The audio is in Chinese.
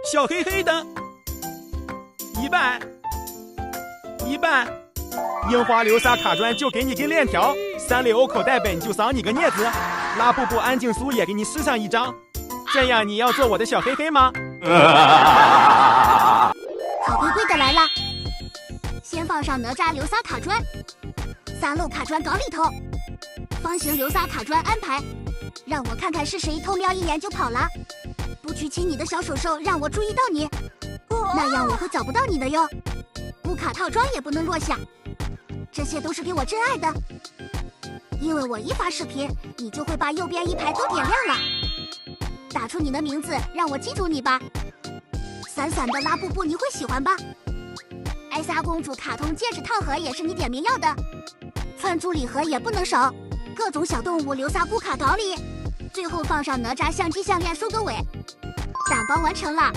小黑黑的100，樱花流沙卡砖就给你个链条，365口袋本就赏你个镊子，拉布布安静书也给你试上一张，这样你要做我的小黑黑吗？好贵贵的来了，先放上哪吒流沙卡砖，3路卡砖搞里头，方形流沙卡砖安排，让我看看是谁偷瞄一眼就跑了，不举起你的小手手，让我注意到你，那样我会找不到你的哟。乌卡套装也不能落下，这些都是给我真爱的，因为我一发视频，你就会把右边一排都点亮了。打出你的名字，让我记住你吧。闪闪的拉布布你会喜欢吧？艾莎公主卡通戒指套盒也是你点名要的，串珠礼盒也不能少，各种小动物流沙咕卡搞里，最后放上哪吒相机项链收个尾。打包完成了。